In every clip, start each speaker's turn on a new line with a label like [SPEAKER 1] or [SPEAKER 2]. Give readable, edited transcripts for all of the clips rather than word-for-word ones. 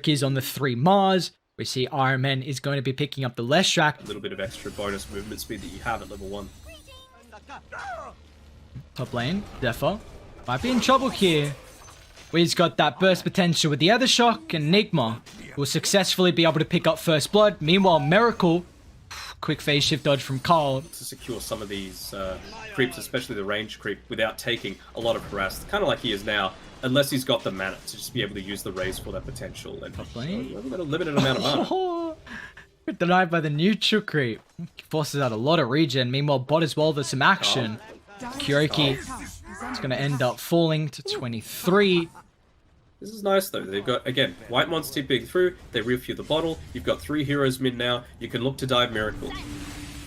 [SPEAKER 1] Is on the 3 Mars. We see RMN is going to be picking up the less track.
[SPEAKER 2] A little bit of extra bonus movement speed that you have at level 1.
[SPEAKER 1] Top lane, Zephyr might be in trouble here. We've got that burst potential with the Ether Shock, and NIGMA will successfully be able to pick up first blood. Meanwhile, Miracle, quick phase shift dodge from Carl.
[SPEAKER 2] To secure some of these creeps, especially the range creep, without taking a lot of harass, kind of like he is now, unless he's got the mana to just be able to use the raise for that potential. And a limited amount of mana.
[SPEAKER 1] Denied by the neutral creep. Forces out a lot of regen. Meanwhile, bot as well, there's some action. Kyoki is going to end up falling to 23.
[SPEAKER 2] This is nice though. They've got, again, White Mon's TPing through, they refuel the bottle, you've got 3 heroes mid now, you can look to dive Miracle.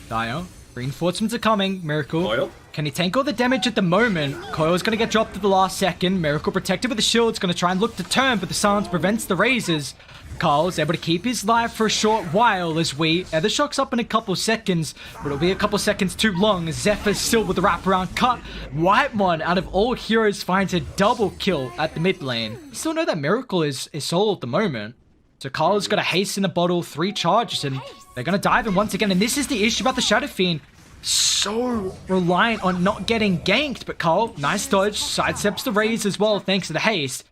[SPEAKER 1] Dio, reinforcements are coming, Miracle.
[SPEAKER 2] Coil.
[SPEAKER 1] Can he tank all the damage at the moment? Coil's going to get dropped at the last second. Miracle protected with the shield's going to try and look to turn, but the silence prevents the raises. Carl's able to keep his life for a short while as the shock's up in a couple seconds, but it'll be a couple seconds too long. Zephyr's still with the wraparound cut. Whitemon, out of all heroes, finds a double kill at the mid lane. You still know that Miracle is solo at the moment. So Carl's got to hasten the bottle, 3 charges, and they're going to dive in once again. And this is the issue about the Shadow Fiend. So reliant on not getting ganked, but Carl, nice dodge, sidesteps the raise as well thanks to the haste.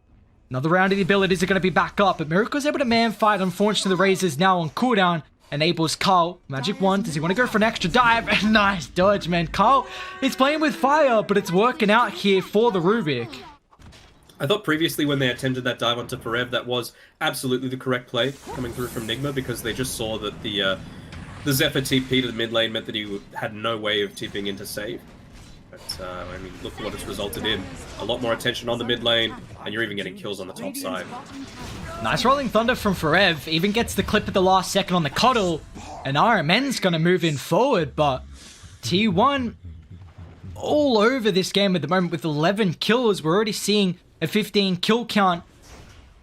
[SPEAKER 1] Another round of the abilities are going to be back up, but Miracle's able to man fight. Unfortunately, the raise is now on cooldown. Enables Carl. Magic wand. Does he want to go for an extra dive? Nice dodge, man. Carl is playing with fire, but it's working out here for the Rubik.
[SPEAKER 2] I thought previously when they attempted that dive onto Forev, that was absolutely the correct play coming through from NIGMA, because they just saw that the Zephyr TP to the mid lane meant that he had no way of TPing into save. But, I mean, look what it's resulted in. A lot more attention on the mid lane, and you're even getting kills on the top side.
[SPEAKER 1] Nice rolling thunder from Forev. Even gets the clip at the last second on the Coddle. And RMN's going to move in forward, but T1 all over this game at the moment with 11 kills. We're already seeing a 15 kill count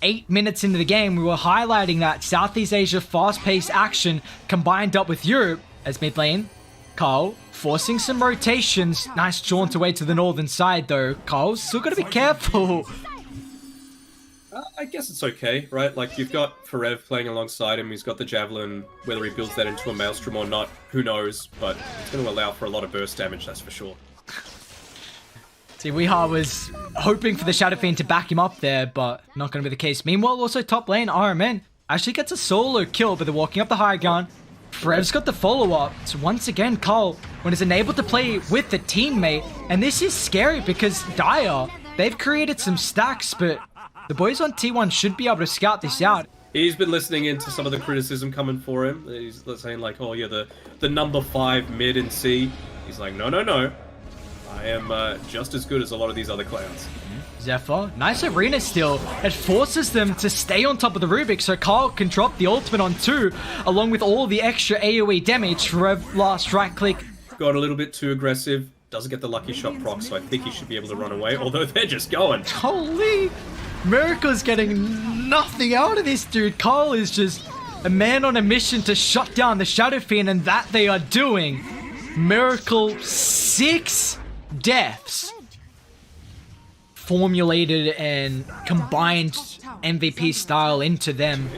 [SPEAKER 1] 8 minutes into the game. We were highlighting that Southeast Asia fast-paced action combined up with Europe as mid lane. Carl forcing some rotations. Nice jaunt away to the northern side though. Carl's still got to be careful.
[SPEAKER 2] I guess it's okay, right? Like, you've got Forev playing alongside him. He's got the Javelin. Whether he builds that into a Maelstrom or not, who knows? But it's going to allow for a lot of burst damage, that's for sure.
[SPEAKER 1] See, Weeha was hoping for the Shadow Fiend to back him up there, but not going to be the case. Meanwhile, also top lane, RMN actually gets a solo kill, but they're walking up the high ground. Forev's got the follow-up. So once again, Carl, when he's enabled to play with the teammate, and this is scary because Dire, they've created some stacks, but the boys on T1 should be able to scout this out.
[SPEAKER 2] He's been listening into some of the criticism coming for him. He's saying like, oh, you're the number 5 mid in C. He's like, no, no, no. I am just as good as a lot of these other clowns.
[SPEAKER 1] Zephyr, nice arena steal. It forces them to stay on top of the Rubik, so Carl can drop the ultimate on 2, along with all the extra AoE damage for last right click.
[SPEAKER 2] Got a little bit too aggressive. Doesn't get the lucky shot proc, so I think he should be able to run away, although they're just going.
[SPEAKER 1] Holy! Miracle's getting nothing out of this dude. Carl is just a man on a mission to shut down the Shadow Fiend, and that they are doing. Miracle 6 deaths. Formulated and combined MVP style into them.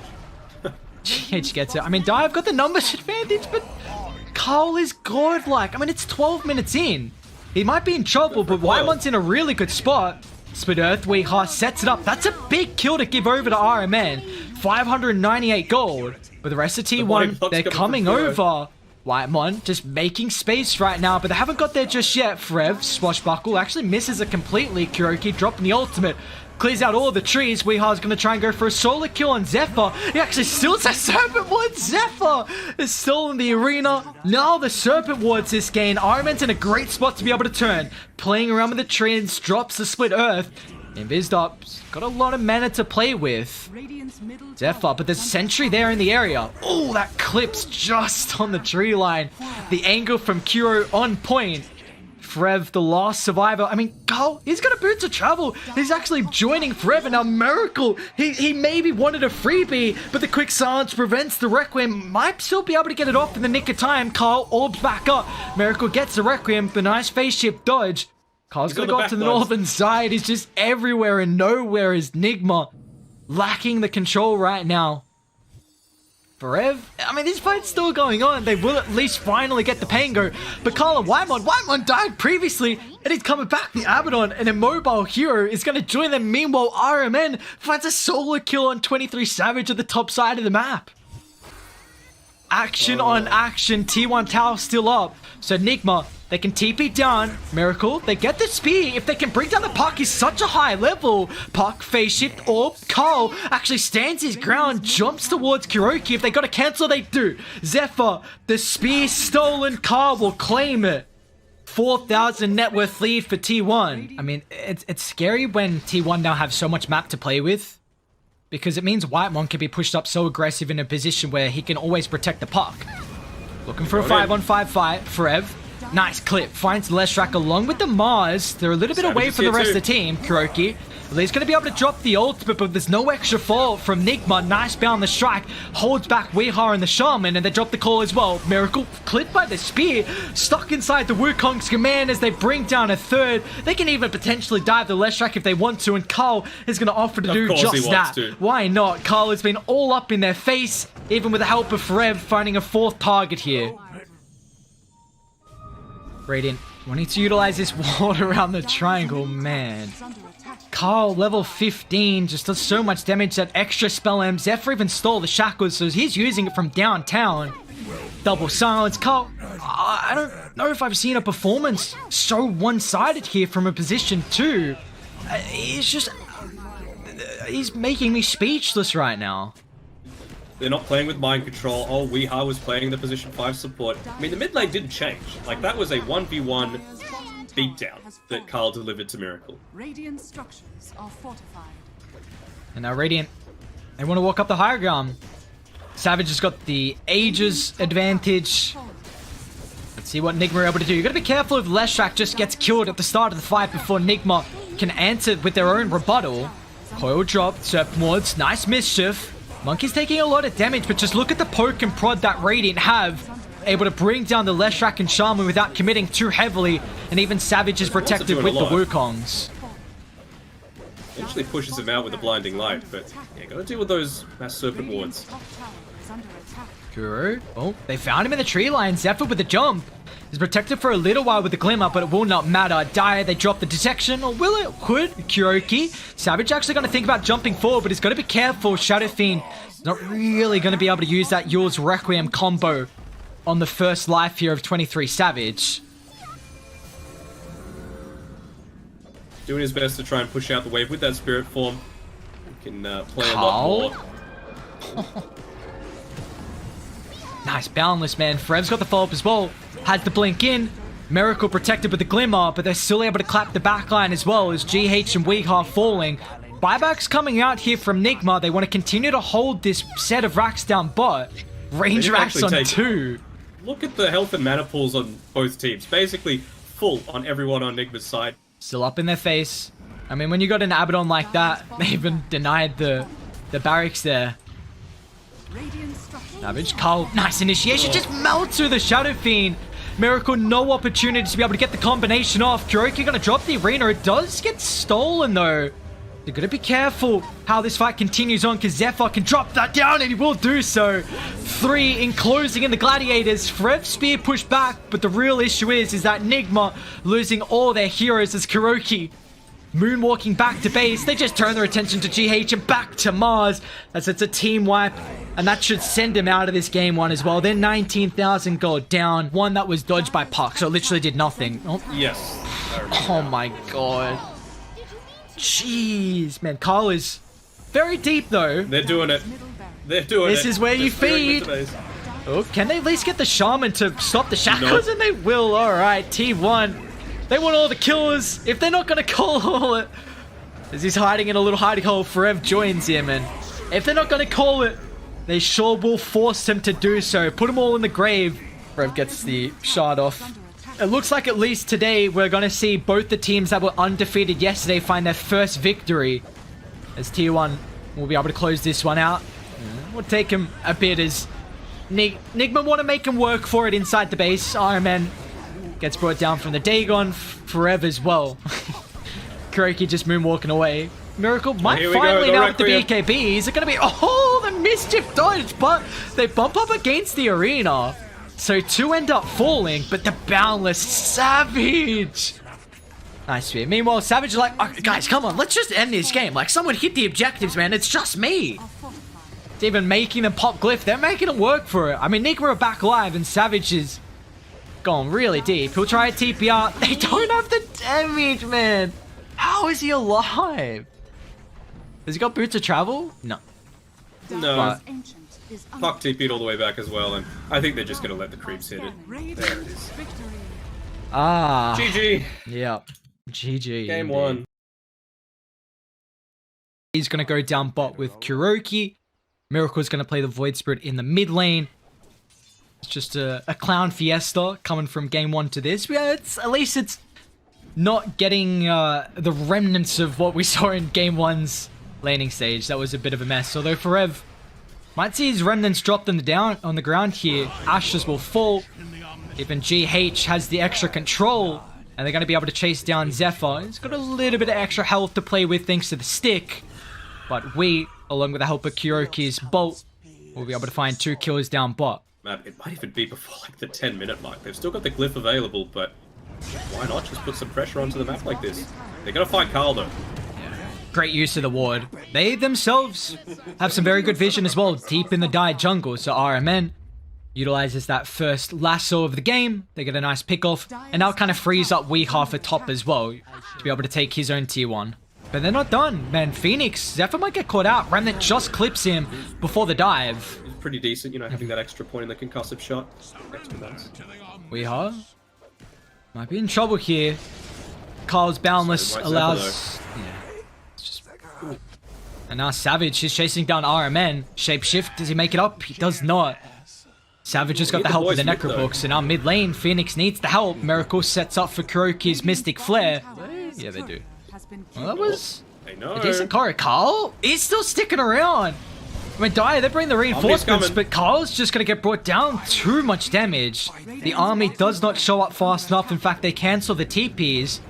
[SPEAKER 1] GH gets it. I mean, Dive got the numbers advantage, but Carl is godlike. I mean, it's 12 minutes in. He might be in trouble, but Whitemon's in a really good spot. Split Earth, Weeha sets it up. That's a big kill to give over to RMN. 598 gold. But the rest of T1, they're coming over. Whitemon just making space right now, but they haven't got there just yet. Forev, Swashbuckle, actually misses it completely. Kyoki dropping the ultimate. Clears out all the trees. Weeha's going to try and go for a solo kill on Zephyr. He actually steals that Serpent Ward. Zephyr is still in the arena. Now the Serpent Ward's this game. Ironman's in a great spot to be able to turn. Playing around with the trees, drops the Split Earth. Invised up. Got a lot of mana to play with. Zephyr, but there's a sentry there in the area. Oh, that clips just on the tree line. The angle from Kuro on point. Frev, the last survivor. I mean, Carl, he's got a boots of travel. He's actually joining Frev, and now Miracle. He maybe wanted a freebie, but the quick silence prevents the Requiem. Might still be able to get it off in the nick of time. Carl orbs back up. Miracle gets the Requiem. The nice face shift dodge. Carl's
[SPEAKER 2] He's
[SPEAKER 1] gonna
[SPEAKER 2] on
[SPEAKER 1] go up to the
[SPEAKER 2] backlines.
[SPEAKER 1] northern side. He's just everywhere and nowhere is NIGMA. Lacking the control right now. Forev, I mean, this fight's still going on. They will at least finally get the pain go. But Carl and Whitemon died previously, and he's coming back. The Abaddon, an immobile hero, is going to join them. Meanwhile, RMN finds a solo kill on 23 Savage at the top side of the map. Action on action. T1 tower still up. So NIGMA, they can TP down. Miracle, they get the spear. If they can bring down the Puck, he's such a high level. Puck, phase shift, orb. Carl actually stands his ground, jumps towards Kuroki. If they got to cancel, they do. Zephyr, the spear stolen. Carl will claim it. 4,000 net worth lead for T1. I mean, it's scary when T1 now have so much map to play with, because it means Whitemon can be pushed up so aggressive in a position where he can always protect the Puck. Looking for a 5-on-5 fight. Forev. Nice clip. Finds Leshrak along with the Mars. They're a little bit away from the rest of the team. Kuroki. Well, he's going to be able to drop the ultimate, but there's no extra fall from NIGMA. Nice bound the strike. Holds back Weehar and the Shaman, and they drop the call as well. Miracle clipped by the spear. Stuck inside the Wukong's command as they bring down a third. They can even potentially dive the Leshrak if they want to, and Carl is going to offer to do just that. Why not? Carl has been all up in their face, even with the help of Forev finding a fourth target here. Radiant wanting to utilize this ward around the triangle, man. Carl, level 15, just does so much damage. That extra spell M. Zephyr even stole the shackles, so he's using it from downtown. Double silence. Carl, I don't know if I've seen a performance so one-sided here from a position 2. He's making me speechless right now.
[SPEAKER 2] They're not playing with mind control. Oh, Weehar was playing the position 5 support. I mean, the mid lane didn't change. Like, that was a 1v1 beatdown that Carl delivered to Miracle.
[SPEAKER 3] Radiant structures are fortified.
[SPEAKER 1] And now Radiant, they want to walk up the higher ground. Savage has got the Aegis advantage. Let's see what NIGMA are able to do. You gotta be careful if Leshrak just gets killed at the start of the fight before NIGMA can answer with their own rebuttal. Coil drop, Serp Mods, nice mischief. Monkey's taking a lot of damage, but just look at the poke and prod that Radiant have. Able to bring down the Leshrak and Shaman without committing too heavily, and even Savage is protected with the Wukongs.
[SPEAKER 2] Eventually pushes him out with a blinding light, but yeah, gotta deal with those mass serpent wards.
[SPEAKER 1] Guru, oh, they found him in the tree line. Zephyr with the jump. He's protected for a little while with the glimmer, but it will not matter. Dire, they drop the detection, or will it? Could. Kuroki. Savage actually going to think about jumping forward, but he's got to be careful. Shadow Fiend not really going to be able to use that Yule's Requiem combo on the first life here of 23 Savage.
[SPEAKER 2] Doing his best to try and push out the wave with that spirit form. He can play a lot more.
[SPEAKER 1] Nice, boundless, man. Forev's got the follow-up as well. Had to blink in. Miracle protected with the glimmer, but they're still able to clap the backline as well as GH and Weehar falling. Buybacks coming out here from NIGMA. They want to continue to hold this set of racks down bot. Range racks on 2.
[SPEAKER 2] Look at the health and mana pools on both teams. Basically full on everyone on NIGMA's side.
[SPEAKER 1] Still up in their face. I mean, when you got an Abaddon like that, they even denied the barracks there. Savage, Carl, nice initiation, just melts through the Shadow Fiend. Miracle, no opportunity to be able to get the combination off. Kuroki gonna drop the arena. It does get stolen though. They're gonna be careful how this fight continues on, because Zephyr can drop that down, and he will do so. 3 enclosing in the Gladiators. Forev spear pushed back, but the real issue is that NIGMA losing all their heroes as Kuroki moonwalking back to base. They just turn their attention to GH and back to Mars, as it's a team wipe, and that should send them out of this game 1 as well. They're 19,000 gold down. One that was dodged by Puck, so it literally did nothing. Oh.
[SPEAKER 2] Yes.
[SPEAKER 1] Oh my god. Jeez, man. Carl is very deep though.
[SPEAKER 2] They're doing it. They're doing it.
[SPEAKER 1] This is where you feed. Oh, can they at least get the Shaman to stop the shackles? And they will. Alright, T1. They want all the killers. If they're not going to call it, as he's hiding in a little hiding hole, Forev joins him. And if they're not going to call it, they sure will force him to do so. Put them all in the grave. Forev gets the shot off. It looks like at least today we're going to see both the teams that were undefeated yesterday find their first victory. As T1 will be able to close this one out. We'll take him a bit as NIGMA want to make him work for it inside the base. RMN Gets brought down from the Dagon forever as well. Kuroki just moonwalking away. Miracle might finally now with the BKB. Is it going to be... Oh, the mischief dodge, but they bump up against the arena. So 2 end up falling, but the Boundless Savage. Nice spear. Meanwhile, Savage is like, oh, guys, come on, let's just end this game. Like, someone hit the objectives, man. It's just me. It's even making them pop glyph. They're making them work for it. I mean, NIGMA are back live, and Savage is going really deep. He'll try a TP out. They don't have the damage, man. How is he alive? Has he got boots of travel? No.
[SPEAKER 2] No. Puck TP'd all the way back as well, and I think they're just going to let the creeps hit it. There it is.
[SPEAKER 1] Ah.
[SPEAKER 2] GG.
[SPEAKER 1] Yep. GG.
[SPEAKER 2] Game 1.
[SPEAKER 1] He's going to go down bot with Kuroki. Miracle's going to play the Void Spirit in the mid lane. It's just a clown fiesta coming from game 1 to this. Yeah, at least it's not getting the remnants of what we saw in game 1's laning stage. That was a bit of a mess. Although Forev might see his remnants dropped on the ground here. Ashes will fall. Even GH has the extra control, and they're going to be able to chase down Zephyr. He's got a little bit of extra health to play with thanks to the stick. But we, along with the help of Kuroki's bolt, will be able to find 2 kills down bot.
[SPEAKER 2] Man, it might even be before like the 10-minute mark. They've still got the glyph available, but why not just put some pressure onto the map like this? They're going to find Carl though.
[SPEAKER 1] Great use of the ward. They themselves have some very good vision as well, deep in the Dire jungle. So RMN utilizes that first lasso of the game. They get a nice pick off, and now kind of frees up Weehaw for top as well to be able to take his own tier 1. But they're not done, man. Phoenix, Zephyr might get caught out. Remnant just clips him before the dive.
[SPEAKER 2] It's pretty decent, you know, having that extra point in the concussive shot.
[SPEAKER 1] Weehaw might be in trouble here. Carl's Boundless allows... And now Savage is chasing down RMN. Shapeshift, does he make it up? He does not. Savage has got the help of the Necrobooks, and now mid lane, Phoenix needs the help. Miracle sets up for Kuroki's Mystic Flare. Yeah, they do. Well, that was a decent Corey. Carl is still sticking around. I mean, Dire, they bring the reinforcements, but Carl's just going to get brought down. Too much damage. The army does not show up fast enough. In fact, they cancel the TPs.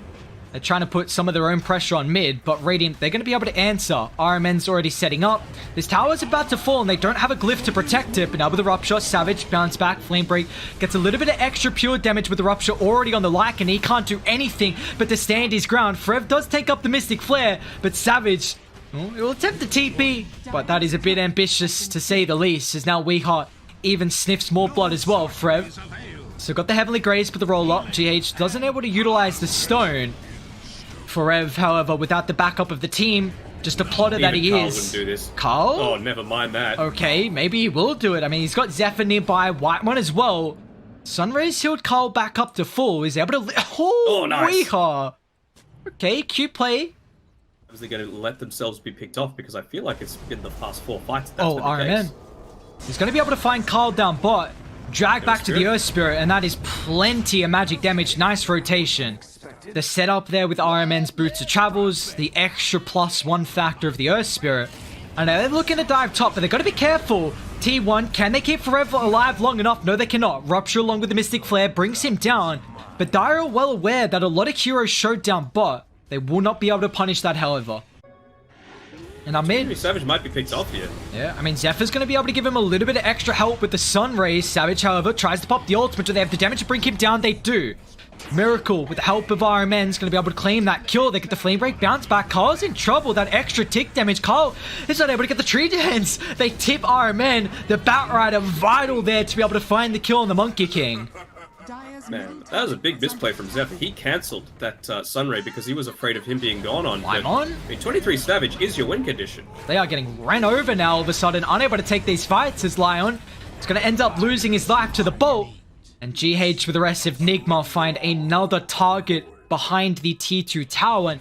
[SPEAKER 1] They're trying to put some of their own pressure on mid, but Radiant, they're going to be able to answer. RMN's already setting up. This tower's about to fall, and they don't have a glyph to protect it, but now with the Rupture, Savage, bounce back, Flame Break, gets a little bit of extra pure damage with the Rupture already on the Lycan. He can't do anything but to stand his ground. Frev does take up the Mystic Flare, but Savage, well, he will attempt the TP, but that is a bit ambitious to say the least, as now Weehaw even sniffs more blood as well. Frev, so got the Heavenly Grace for the roll-up. GH doesn't able to utilize the Stone. Forev, however, without the backup of the team, just a plotter that he
[SPEAKER 2] Carl
[SPEAKER 1] is.
[SPEAKER 2] Wouldn't do this.
[SPEAKER 1] Carl?
[SPEAKER 2] Oh, never mind that.
[SPEAKER 1] Okay, maybe he will do it. I mean, he's got Zephyr nearby, White One as well. Sunrays healed Carl back up to full. He's able to... Oh, nice. Weehaw. Okay, cute play.
[SPEAKER 2] Is they going to let themselves be picked off? Because I feel like it's been the past 4 fights.
[SPEAKER 1] RMN. He's going to be able to find Carl down bot. Drag back to the Earth Spirit, and that is plenty of magic damage. Nice rotation. The setup there with RMN's Boots of Travels, the extra +1 factor of the Earth Spirit. I know they're looking to dive top, but they've got to be careful. T1, can they keep Forever alive long enough? No, they cannot. Rupture along with the Mystic Flare brings him down. But Dire are well aware that a lot of heroes showed down bot. They will not be able to punish that, however. And I'm in.
[SPEAKER 2] Savage might be picked off here.
[SPEAKER 1] Yeah, I mean, Zephyr's going to be able to give him a little bit of extra help with the Sun Rays. Savage, however, tries to pop the ultimate. Do they have the damage to bring him down? They do. Miracle, with the help of RMN, is going to be able to claim that kill. They get the Flame Break, bounce back. Carl's in trouble. That extra tick damage. Carl is not able to get the tree dance. They tip RMN. The Batrider vital there to be able to find the kill on the Monkey King.
[SPEAKER 2] Man, that was a big misplay from Zephyr. He cancelled that Sunray because he was afraid of him being gone on.
[SPEAKER 1] I'm on?
[SPEAKER 2] I mean, 23 Savage is your win condition.
[SPEAKER 1] They are getting ran over now all of a sudden, unable to take these fights as Lion is going to end up losing his life to the Bolt. And GH with the rest of NIGMA find another target behind the T2 tower.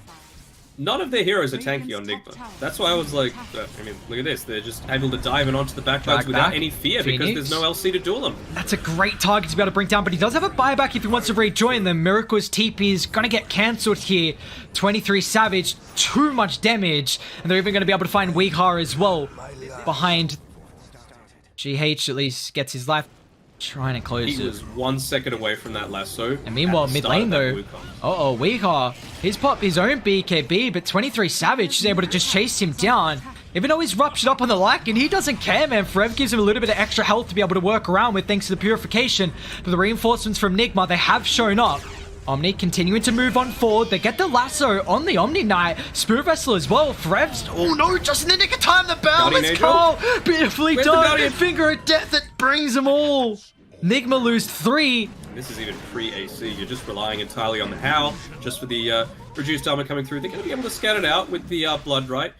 [SPEAKER 2] None of their heroes are tanky on NIGMA. That's why I was like, I mean, look at this. They're just able to dive in onto the backsides without any fear because there's no LC to duel them.
[SPEAKER 1] That's a great target to be able to bring down, but he does have a buyback if he wants to rejoin them. Miracle's TP is going to get cancelled here. 23 Savage, too much damage. And they're even going to be able to find Weehaw as well behind GH, at least gets his life. Trying to close
[SPEAKER 2] He
[SPEAKER 1] it.
[SPEAKER 2] was 1 second away from that lasso.
[SPEAKER 1] And meanwhile, mid lane though. Uh-oh, Weehaw. He's popped his own BKB, but 23 Savage is able to just chase him down. Even though he's ruptured up on the Lycan, he doesn't care, man. Forever gives him a little bit of extra health to be able to work around with thanks to the purification. But the reinforcements from NIGMA, they have shown up. Omni continuing to move on forward. They get the lasso on the Omni Knight. Spirit Vessel as well. Forev's... Oh no, just in the nick of time, the
[SPEAKER 2] Guardian
[SPEAKER 1] balance
[SPEAKER 2] Angel.
[SPEAKER 1] call. Beautifully
[SPEAKER 2] Where's the
[SPEAKER 1] done.
[SPEAKER 2] Guardian?
[SPEAKER 1] Finger of death that brings them all. NIGMA lose 3.
[SPEAKER 2] This is even pre-AC. You're just relying entirely on the Howl, just for the reduced armor coming through. They're going to be able to scout it out with the Blood Right.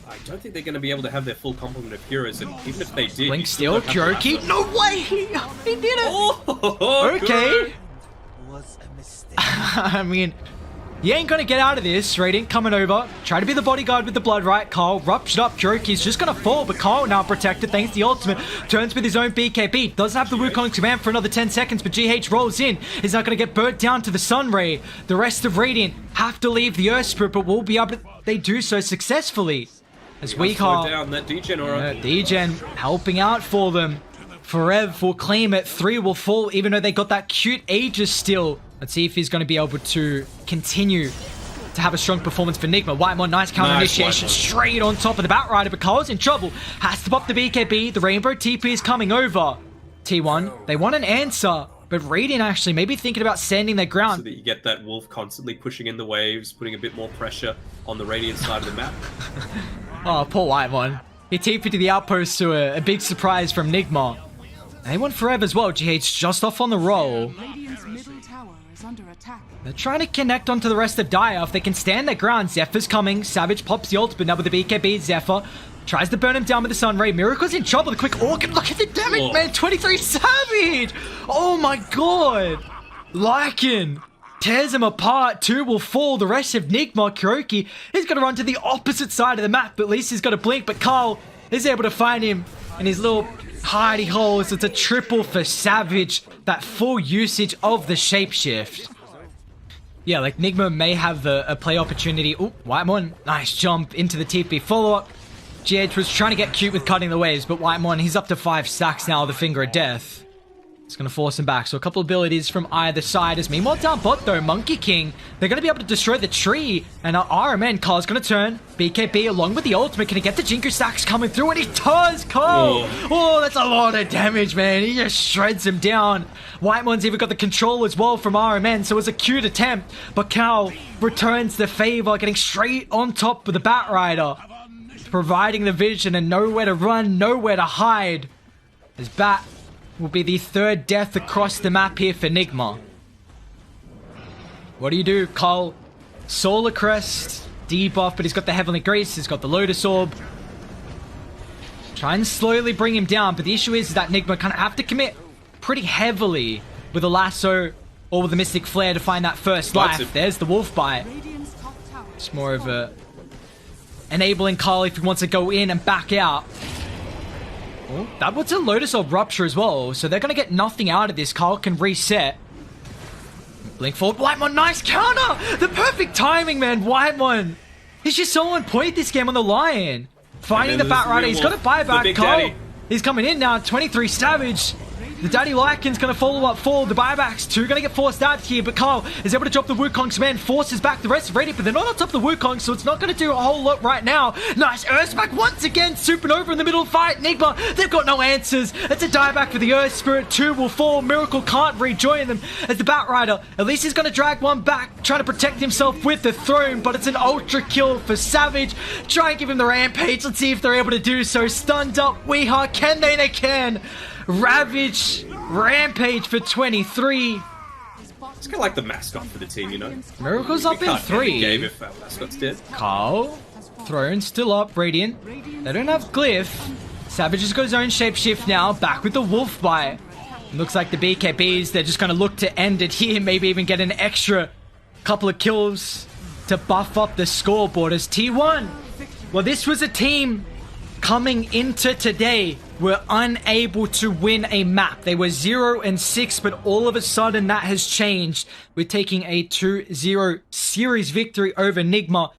[SPEAKER 2] I don't think they're going to be able to have their full complement of heroes, and even if they did...
[SPEAKER 1] Blink still, Kyoki. No way! He did it!
[SPEAKER 2] Oh,
[SPEAKER 1] Okay.
[SPEAKER 2] good.
[SPEAKER 1] I mean, you ain't gonna get out of this. Radiant coming over. Try to be the bodyguard with the blood, right? Carl ruptured up. Kyoki's just gonna fall, but Carl now protected thanks to the ultimate. Turns with his own BKB. Doesn't have the Wukong's command for another 10 seconds, but GH rolls in. He's not gonna get burnt down to the Sun Ray. The rest of Radiant have to leave the Earth Spirit, but will be able to... They do so successfully. As we
[SPEAKER 2] Slow down that degen aura.
[SPEAKER 1] Degen helping out for them. Forev will claim it. 3 will fall, even though they got that cute Aegis still. Let's see if he's going to be able to continue to have a strong performance for NIGMA. Whitemon, nice counter initiation straight on top of the Batrider, but Carl's in trouble. Has to pop the BKB. The Rainbow TP is coming over. T1, they want an answer, but Radiant actually maybe thinking about standing their ground.
[SPEAKER 2] So that you get that Wolf constantly pushing in the waves, putting a bit more pressure on the Radiant side of the map.
[SPEAKER 1] Oh, poor Whitemon. He TP'd to the outpost to a big surprise from NIGMA. They want Forever as well. GH just off on the roll.
[SPEAKER 3] Radiant's middle tower is under attack.
[SPEAKER 1] They're trying to connect onto the rest of Dire. If they can stand their ground, Zephyr's coming. Savage pops the ultimate now with the BKB. Zephyr tries to burn him down with the Sun Ray. Miracle's in trouble. The quick organ. Look at the damage, man. 23 Savage. Oh my god. Lycan tears him apart. 2 will fall. The rest of NIGMA, Kyoki, he's going to run to the opposite side of the map. At least he's got a blink. But Carl is able to find him in his little hidey holes. It's a triple for Savage. That full usage of the shapeshift. Yeah, like NIGMA may have a play opportunity. Oh, Whitemon, nice jump into the TP follow-up. GH was trying to get cute with cutting the waves, but Whitemon, he's up to 5 stacks now with the Finger of Death. It's going to force him back. So a couple abilities from either side. As meanwhile down bot though, Monkey King, they're going to be able to destroy the tree. And our RMN, Carl's going to turn. BKB along with the ultimate. Can he get the Jinku stacks coming through? And he does, Carl! Oh, that's a lot of damage, man. He just shreds him down. Whitemon's even got the control as well from RMN, so it was a cute attempt. But Carl returns the favor, getting straight on top with the Batrider. Providing the vision and nowhere to run, nowhere to hide. As Bat will be the 3rd death across the map here for NIGMA. What do you do, Carl? Solar Crest, debuff, but he's got the Heavenly Grace, he's got the Lotus Orb. Try and slowly bring him down, but the issue is that NIGMA kind of have to commit pretty heavily with a lasso or with a Mystic Flare to find that first life. There's the Wolf Bite.
[SPEAKER 3] Radiant's top tower.
[SPEAKER 1] It's more of a enabling Carl if he wants to go in and back out. Oh, that was a Lotus Orb Rupture as well, so they're going to get nothing out of this. Carl can reset. Blink forward. Whitemon, nice counter! The perfect timing, man. Whitemon. He's just so on point this game on the Lion. Finding the Batrider. He's got a buyback. Carl, he's coming in now. 23 Savage. The Daddy Lycan's going to follow up for the buybacks. 2 going to get forced out here, but Carl is able to drop the Wukong's command, forces back the rest of Radiant, but they're not on top of the Wukong, so it's not going to do a whole lot right now. Nice Earthsmack once again, supernova in the middle fight. NIGMA, they've got no answers. It's a dieback for the Earth Spirit. 2 will fall. Miracle can't rejoin them as the Batrider. At least he's going to drag one back, trying to protect himself with the throne, but it's an ultra kill for Savage. Try and give him the rampage. Let's see if they're able to do so. Stunned up. Weehaw, can they? They can. Ravage, Rampage for 23.
[SPEAKER 2] It's kind of like the mascot for the team, you know?
[SPEAKER 1] Miracle's up in 3.
[SPEAKER 2] Game if our mascot's dead.
[SPEAKER 1] Carl, Throne still up, Radiant. They don't have Glyph. Savage has got his own shapeshift now, back with the Wolf Bite. Looks like the BKBs, they're just going to look to end it here, maybe even get an extra couple of kills to buff up the scoreboard as T1. Well, this was a team coming into today were unable to win a map. They were 0-6, but all of a sudden that has changed. We're taking a 2-0 series victory over NIGMA.